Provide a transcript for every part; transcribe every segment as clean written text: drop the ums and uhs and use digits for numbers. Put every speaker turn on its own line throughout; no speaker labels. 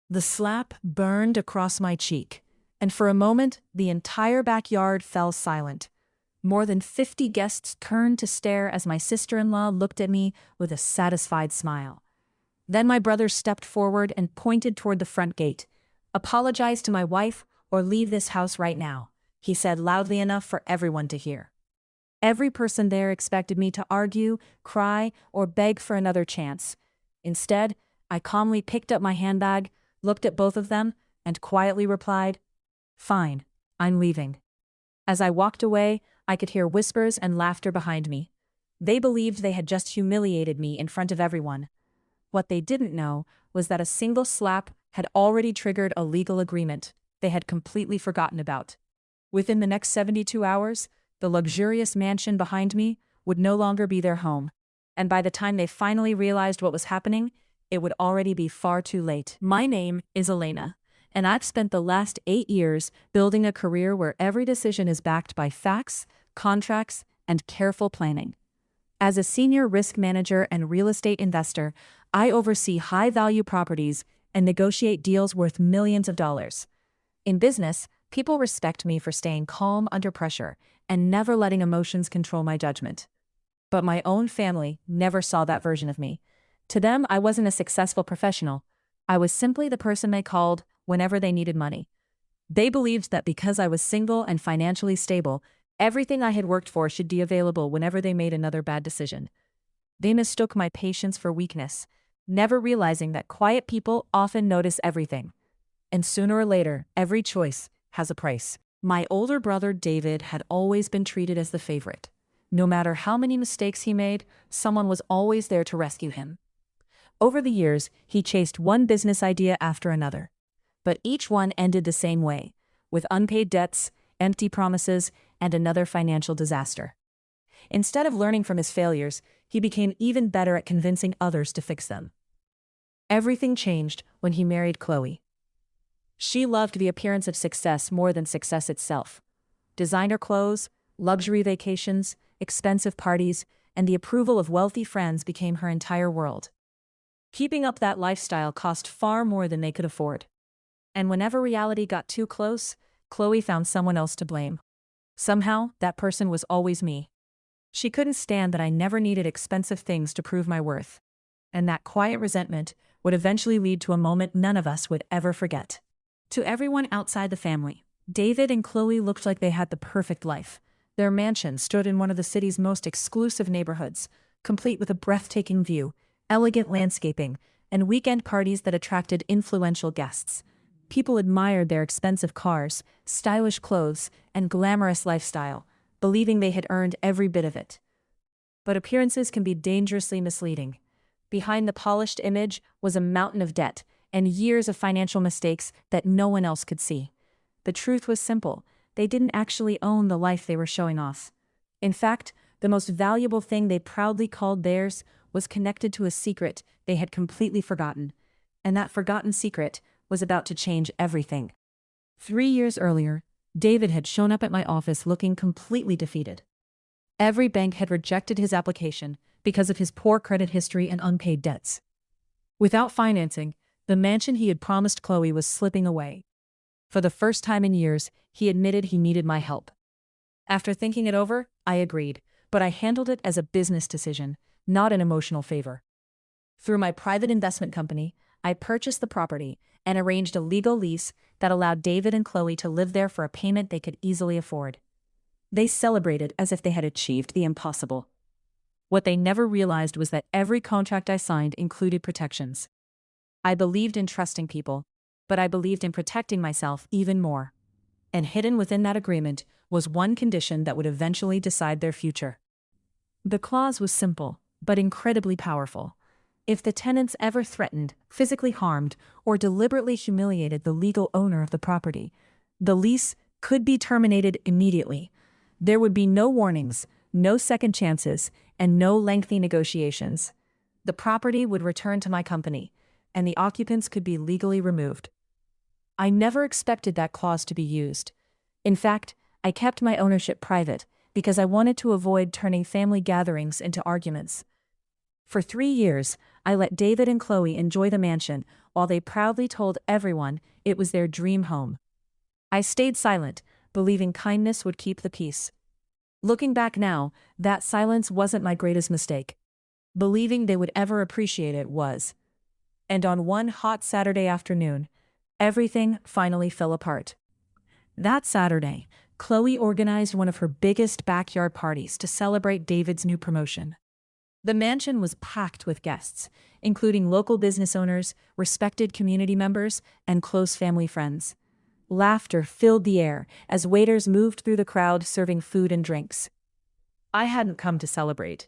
The slap burned across my cheek, and for a moment, the entire backyard fell silent. More than 50 guests turned to stare as my sister-in-law looked at me with a satisfied smile. Then my brother stepped forward and pointed toward the front gate. "Apologize to my wife or leave this house right now," he said loudly enough for everyone to hear. Every person there expected me to argue, cry, or beg for another chance. Instead, I calmly picked up my handbag, looked at both of them, and quietly replied, "Fine, I'm leaving." As I walked away, I could hear whispers and laughter behind me. They believed they had just humiliated me in front of everyone. What they didn't know was that a single slap had already triggered a legal agreement they had completely forgotten about. Within the next 72 hours, the luxurious mansion behind me would no longer be their home, and by the time they finally realized what was happening, it would already be far too late. My name is Elena, and I've spent the last 8 years building a career where every decision is backed by facts, contracts, and careful planning. As a senior risk manager and real estate investor, I oversee high-value properties and negotiate deals worth millions of dollars. In business, people respect me for staying calm under pressure and never letting emotions control my judgment. But my own family never saw that version of me. To them, I wasn't a successful professional. I was simply the person they called whenever they needed money. They believed that because I was single and financially stable, everything I had worked for should be available whenever they made another bad decision. They mistook my patience for weakness, never realizing that quiet people often notice everything. And sooner or later, every choice has a price. My older brother David had always been treated as the favorite. No matter how many mistakes he made, someone was always there to rescue him. Over the years, he chased one business idea after another. But each one ended the same way, with unpaid debts, empty promises, and another financial disaster. Instead of learning from his failures, he became even better at convincing others to fix them. Everything changed when he married Chloe. She loved the appearance of success more than success itself. Designer clothes, luxury vacations, expensive parties, and the approval of wealthy friends became her entire world. Keeping up that lifestyle cost far more than they could afford. And whenever reality got too close, Chloe found someone else to blame. Somehow, that person was always me. She couldn't stand that I never needed expensive things to prove my worth. And that quiet resentment would eventually lead to a moment none of us would ever forget. To everyone outside the family, David and Chloe looked like they had the perfect life. Their mansion stood in one of the city's most exclusive neighborhoods, complete with a breathtaking view, elegant landscaping, and weekend parties that attracted influential guests. People admired their expensive cars, stylish clothes, and glamorous lifestyle, believing they had earned every bit of it. But appearances can be dangerously misleading. Behind the polished image was a mountain of debt and years of financial mistakes that no one else could see. The truth was simple. They didn't actually own the life they were showing off. In fact, the most valuable thing they proudly called theirs was connected to a secret they had completely forgotten. And that forgotten secret was about to change everything. 3 years earlier, David had shown up at my office looking completely defeated. Every bank had rejected his application because of his poor credit history and unpaid debts. Without financing, the mansion he had promised Chloe was slipping away. For the first time in years, he admitted he needed my help. After thinking it over, I agreed, but I handled it as a business decision, not an emotional favor. Through my private investment company, I purchased the property and arranged a legal lease that allowed David and Chloe to live there for a payment they could easily afford. They celebrated as if they had achieved the impossible. What they never realized was that every contract I signed included protections. I believed in trusting people, but I believed in protecting myself even more. And hidden within that agreement was one condition that would eventually decide their future. The clause was simple, but incredibly powerful. If the tenants ever threatened, physically harmed, or deliberately humiliated the legal owner of the property, the lease could be terminated immediately. There would be no warnings, no second chances, and no lengthy negotiations. The property would return to my company, and the occupants could be legally removed. I never expected that clause to be used. In fact, I kept my ownership private because I wanted to avoid turning family gatherings into arguments. For 3 years, I let David and Chloe enjoy the mansion while they proudly told everyone it was their dream home. I stayed silent, believing kindness would keep the peace. Looking back now, that silence wasn't my greatest mistake. Believing they would ever appreciate it was. And on one hot Saturday afternoon, everything finally fell apart. That Saturday, Chloe organized one of her biggest backyard parties to celebrate David's new promotion. The mansion was packed with guests, including local business owners, respected community members, and close family friends. Laughter filled the air as waiters moved through the crowd serving food and drinks. I hadn't come to celebrate.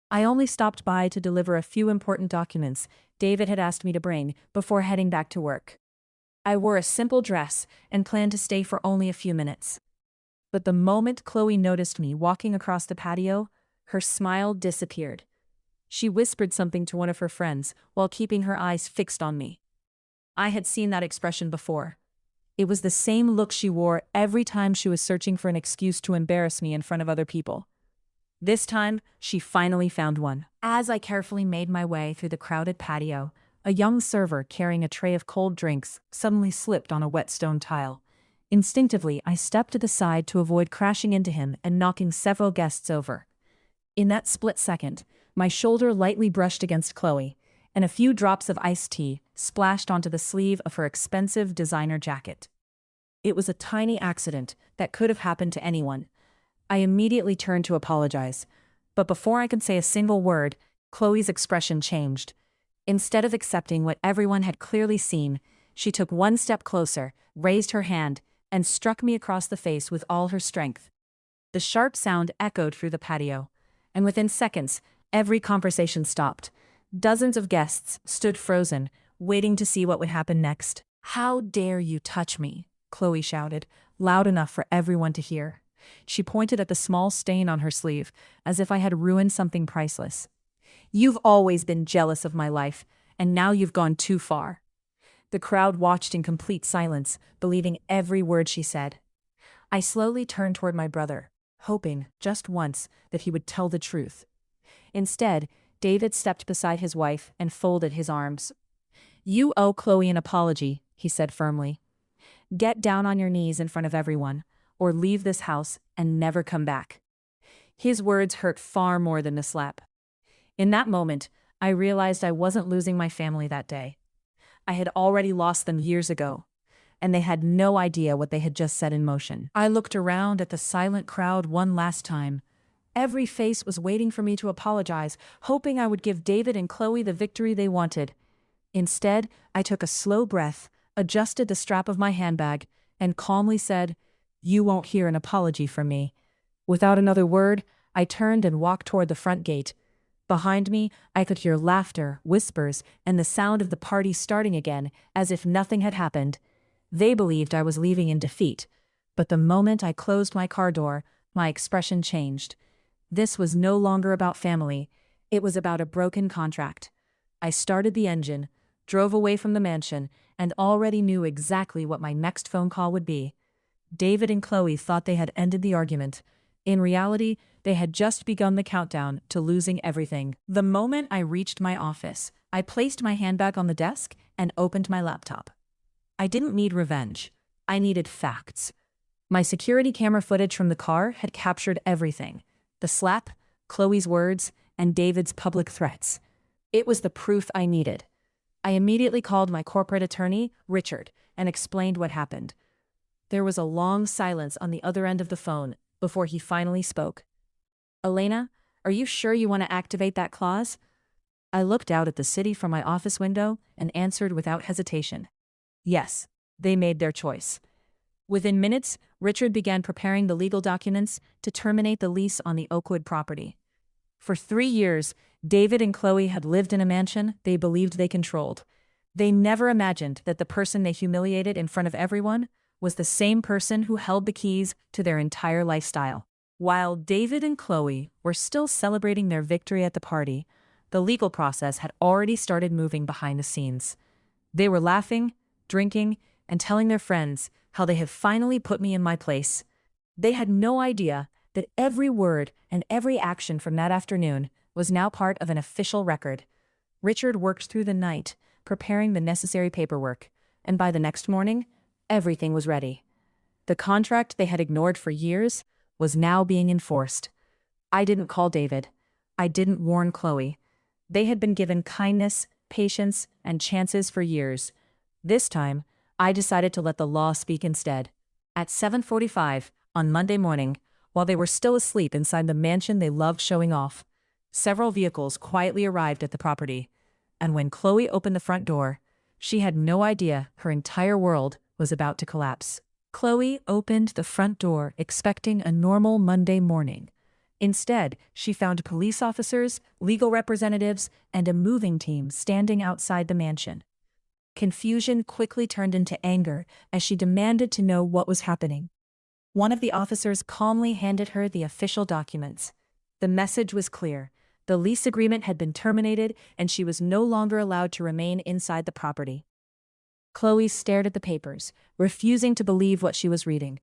I only stopped by to deliver a few important documents David had asked me to bring before heading back to work. I wore a simple dress and planned to stay for only a few minutes. But the moment Chloe noticed me walking across the patio, her smile disappeared. She whispered something to one of her friends while keeping her eyes fixed on me. I had seen that expression before. It was the same look she wore every time she was searching for an excuse to embarrass me in front of other people. This time, she finally found one. As I carefully made my way through the crowded patio, a young server carrying a tray of cold drinks suddenly slipped on a wet stone tile. Instinctively, I stepped to the side to avoid crashing into him and knocking several guests over. In that split second, my shoulder lightly brushed against Chloe, and a few drops of iced tea splashed onto the sleeve of her expensive designer jacket. It was a tiny accident that could have happened to anyone. I immediately turned to apologize, but before I could say a single word, Chloe's expression changed. Instead of accepting what everyone had clearly seen, she took one step closer, raised her hand, and struck me across the face with all her strength. The sharp sound echoed through the patio, and within seconds, every conversation stopped. Dozens of guests stood frozen, waiting to see what would happen next. "How dare you touch me?" Chloe shouted, loud enough for everyone to hear. She pointed at the small stain on her sleeve, as if I had ruined something priceless. "You've always been jealous of my life, and now you've gone too far." The crowd watched in complete silence, believing every word she said. I slowly turned toward my brother, hoping, just once, that he would tell the truth. Instead, David stepped beside his wife and folded his arms. "You owe Chloe an apology," he said firmly. "Get down on your knees in front of everyone, or leave this house and never come back." His words hurt far more than the slap. In that moment, I realized I wasn't losing my family that day. I had already lost them years ago, and they had no idea what they had just set in motion. I looked around at the silent crowd one last time. Every face was waiting for me to apologize, hoping I would give David and Chloe the victory they wanted. Instead, I took a slow breath, adjusted the strap of my handbag, and calmly said, "You won't hear an apology from me." Without another word, I turned and walked toward the front gate. Behind me, I could hear laughter, whispers, and the sound of the party starting again, as if nothing had happened. They believed I was leaving in defeat, but the moment I closed my car door, my expression changed. This was no longer about family. It was about a broken contract. I started the engine, drove away from the mansion, and already knew exactly what my next phone call would be. David and Chloe thought they had ended the argument. In reality, they had just begun the countdown to losing everything. The moment I reached my office, I placed my handbag on the desk and opened my laptop. I didn't need revenge. I needed facts. My security camera footage from the car had captured everything. The slap, Chloe's words, and David's public threats. It was the proof I needed. I immediately called my corporate attorney, Richard, and explained what happened. There was a long silence on the other end of the phone before he finally spoke. "Elena, are you sure you want to activate that clause?" I looked out at the city from my office window and answered without hesitation. Yes, they made their choice. Within minutes, Richard began preparing the legal documents to terminate the lease on the Oakwood property. For 3 years, David and Chloe had lived in a mansion they believed they controlled. They never imagined that the person they humiliated in front of everyone was the same person who held the keys to their entire lifestyle. While David and Chloe were still celebrating their victory at the party, the legal process had already started moving behind the scenes. They were laughing, drinking, and telling their friends how they had finally put me in my place. They had no idea that every word and every action from that afternoon was now part of an official record. Richard worked through the night, preparing the necessary paperwork, and by the next morning, everything was ready. The contract they had ignored for years was now being enforced. I didn't call David. I didn't warn Chloe. They had been given kindness, patience, and chances for years. This time, I decided to let the law speak instead. At 7:45 on Monday morning, while they were still asleep inside the mansion they loved showing off, several vehicles quietly arrived at the property. And when Chloe opened the front door, she had no idea her entire world was about to collapse. Chloe opened the front door expecting a normal Monday morning. Instead, she found police officers, legal representatives, and a moving team standing outside the mansion. Confusion quickly turned into anger as she demanded to know what was happening. One of the officers calmly handed her the official documents. The message was clear. The lease agreement had been terminated, and she was no longer allowed to remain inside the property. Chloe stared at the papers, refusing to believe what she was reading.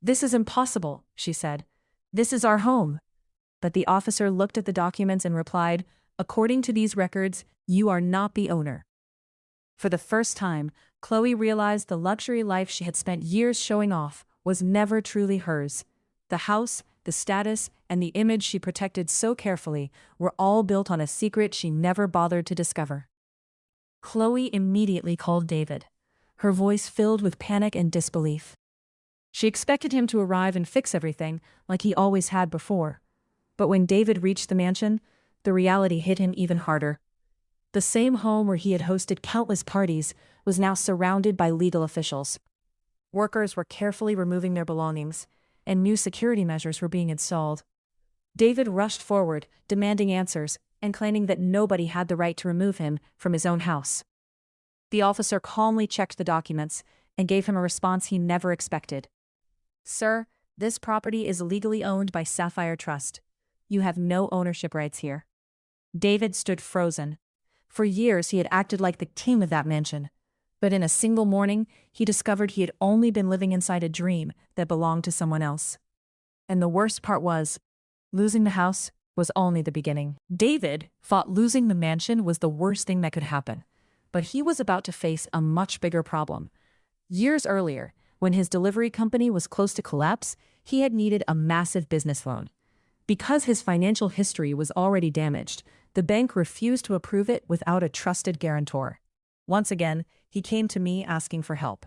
"This is impossible," she said. "This is our home." But the officer looked at the documents and replied, "According to these records, you are not the owner." For the first time, Chloe realized the luxury life she had spent years showing off was never truly hers. The house, the status, and the image she protected so carefully were all built on a secret she never bothered to discover. Chloe immediately called David, her voice filled with panic and disbelief. She expected him to arrive and fix everything like he always had before. But when David reached the mansion, the reality hit him even harder. The same home where he had hosted countless parties was now surrounded by legal officials. Workers were carefully removing their belongings, and new security measures were being installed. David rushed forward, demanding answers, and claiming that nobody had the right to remove him from his own house. The officer calmly checked the documents and gave him a response he never expected. "Sir, this property is legally owned by Sapphire Trust. You have no ownership rights here." David stood frozen. For years he had acted like the king of that mansion. But in a single morning, he discovered he had only been living inside a dream that belonged to someone else. And the worst part was, losing the house was only the beginning. David thought losing the mansion was the worst thing that could happen. But he was about to face a much bigger problem. Years earlier, when his delivery company was close to collapse, he had needed a massive business loan. Because his financial history was already damaged, the bank refused to approve it without a trusted guarantor. Once again, he came to me asking for help.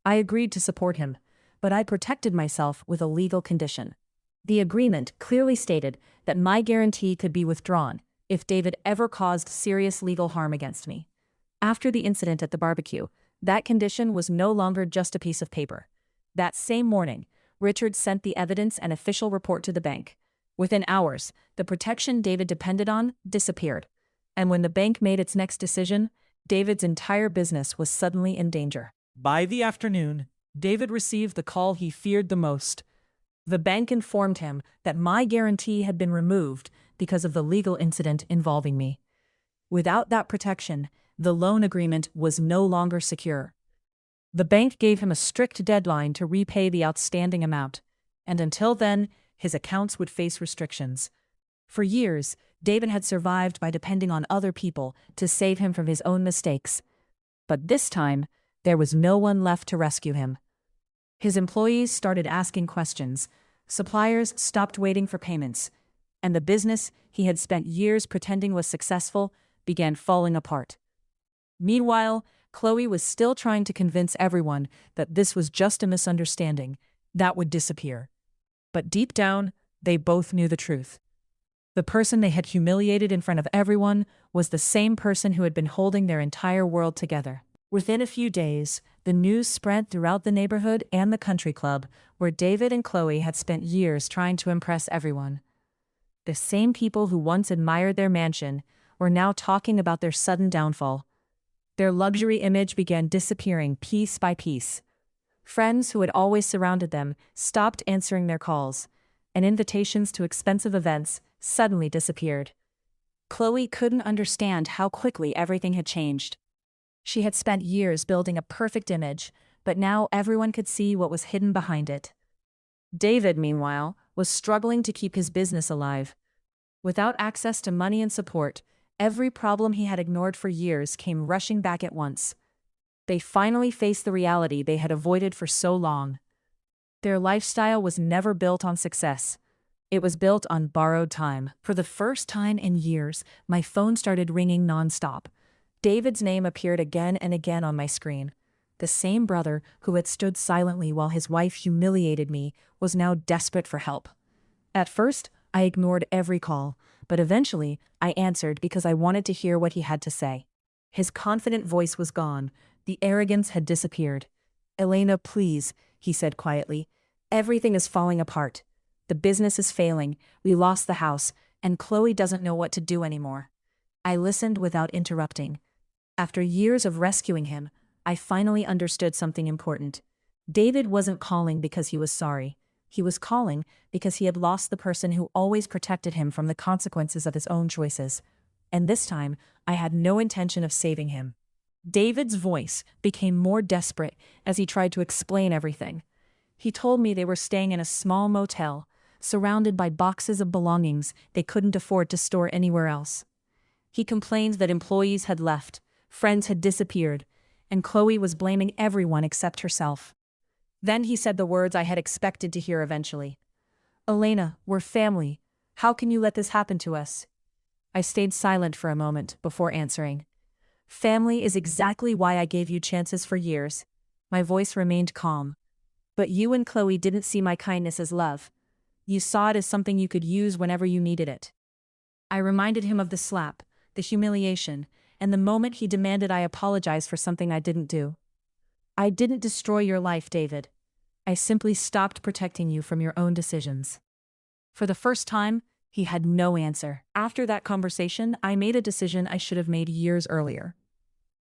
I agreed to support him, but I protected myself with a legal condition. The agreement clearly stated that my guarantee could be withdrawn if David ever caused serious legal harm against me. After the incident at the barbecue, that condition was no longer just a piece of paper. That same morning, Richard sent the evidence and official report to the bank. Within hours, the protection David depended on disappeared. And when the bank made its next decision, David's entire business was suddenly in danger. By the afternoon, David received the call he feared the most. The bank informed him that my guarantee had been removed because of the legal incident involving me. Without that protection, the loan agreement was no longer secure. The bank gave him a strict deadline to repay the outstanding amount, and until then, his accounts would face restrictions. For years, David had survived by depending on other people to save him from his own mistakes. But this time, there was no one left to rescue him. His employees started asking questions, suppliers stopped waiting for payments, and the business he had spent years pretending was successful began falling apart. Meanwhile, Chloe was still trying to convince everyone that this was just a misunderstanding that would disappear. But deep down, they both knew the truth. The person they had humiliated in front of everyone was the same person who had been holding their entire world together. Within a few days, the news spread throughout the neighborhood and the country club, where David and Chloe had spent years trying to impress everyone. The same people who once admired their mansion were now talking about their sudden downfall. Their luxury image began disappearing piece by piece. Friends who had always surrounded them stopped answering their calls, and invitations to expensive events suddenly disappeared. Chloe couldn't understand how quickly everything had changed. She had spent years building a perfect image, but now everyone could see what was hidden behind it. David, meanwhile, was struggling to keep his business alive. Without access to money and support, Every problem he had ignored for years came rushing back at once. They finally faced the reality they had avoided for so long. Their lifestyle was never built on success. It was built on borrowed time. For the first time in years, my phone started ringing nonstop. David's name appeared again and again on my screen. The same brother who had stood silently while his wife humiliated me was now desperate for help. At first, I ignored every call, but eventually, I answered because I wanted to hear what he had to say. His confident voice was gone. The arrogance had disappeared. "Elena, please," he said quietly. "Everything is falling apart. The business is failing, we lost the house, and Chloe doesn't know what to do anymore." I listened without interrupting. After years of rescuing him, I finally understood something important. David wasn't calling because he was sorry. He was calling because he had lost the person who always protected him from the consequences of his own choices. And this time, I had no intention of saving him. David's voice became more desperate as he tried to explain everything. He told me they were staying in a small motel, surrounded by boxes of belongings they couldn't afford to store anywhere else. He complained that employees had left, friends had disappeared, and Chloe was blaming everyone except herself. Then he said the words I had expected to hear eventually. "Elena, we're family. How can you let this happen to us?" I stayed silent for a moment before answering. "Family is exactly why I gave you chances for years." My voice remained calm. "But you and Chloe didn't see my kindness as love. You saw it as something you could use whenever you needed it." I reminded him of the slap, the humiliation, and the moment he demanded I apologize for something I didn't do. "I didn't destroy your life, David. I simply stopped protecting you from your own decisions." For the first time, he had no answer. After that conversation, I made a decision I should have made years earlier.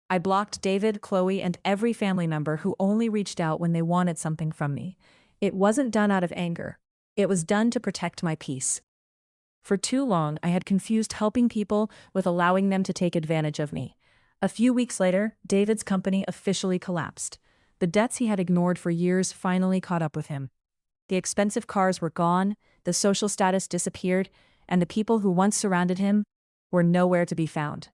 I blocked David, Chloe, and every family member who only reached out when they wanted something from me. It wasn't done out of anger. It was done to protect my peace. For too long, I had confused helping people with allowing them to take advantage of me. A few weeks later, David's company officially collapsed. The debts he had ignored for years finally caught up with him. The expensive cars were gone, the social status disappeared, and the people who once surrounded him were nowhere to be found.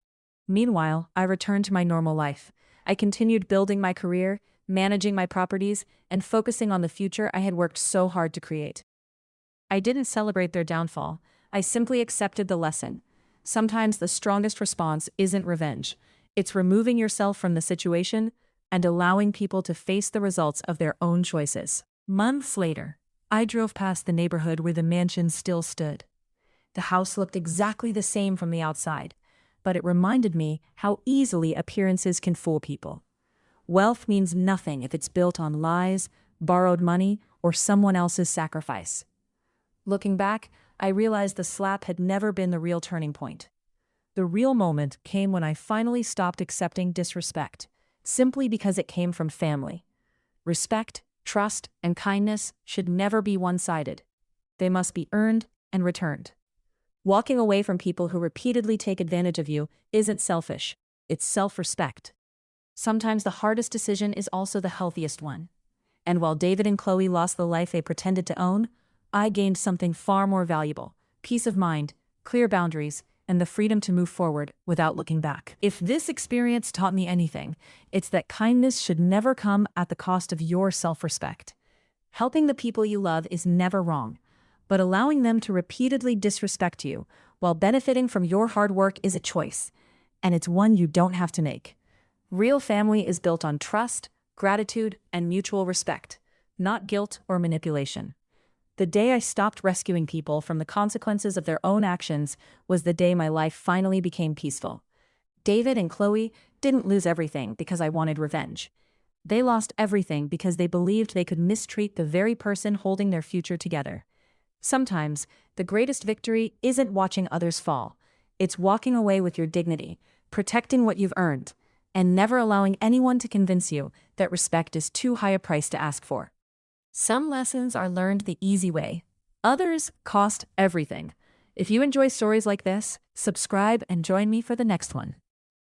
Meanwhile, I returned to my normal life. I continued building my career, managing my properties, and focusing on the future I had worked so hard to create. I didn't celebrate their downfall. I simply accepted the lesson. Sometimes the strongest response isn't revenge. It's removing yourself from the situation and allowing people to face the results of their own choices. Months later, I drove past the neighborhood where the mansion still stood. The house looked exactly the same from the outside, but it reminded me how easily appearances can fool people. Wealth means nothing if it's built on lies, borrowed money, or someone else's sacrifice. Looking back, I realized the slap had never been the real turning point. The real moment came when I finally stopped accepting disrespect, simply because it came from family. Respect, trust, and kindness should never be one-sided. They must be earned and returned. Walking away from people who repeatedly take advantage of you isn't selfish, it's self-respect. Sometimes the hardest decision is also the healthiest one. And while David and Chloe lost the life they pretended to own, I gained something far more valuable: peace of mind, clear boundaries, and the freedom to move forward without looking back. If this experience taught me anything, it's that kindness should never come at the cost of your self-respect. Helping the people you love is never wrong, but allowing them to repeatedly disrespect you while benefiting from your hard work is a choice, and it's one you don't have to make. Real family is built on trust, gratitude, and mutual respect, not guilt or manipulation. The day I stopped rescuing people from the consequences of their own actions was the day my life finally became peaceful. David and Chloe didn't lose everything because I wanted revenge. They lost everything because they believed they could mistreat the very person holding their future together. Sometimes, the greatest victory isn't watching others fall. It's walking away with your dignity, protecting what you've earned, and never allowing anyone to convince you that respect is too high a price to ask for. Some lessons are learned the easy way. Others cost everything. If you enjoy stories like this, subscribe and join me for the next one.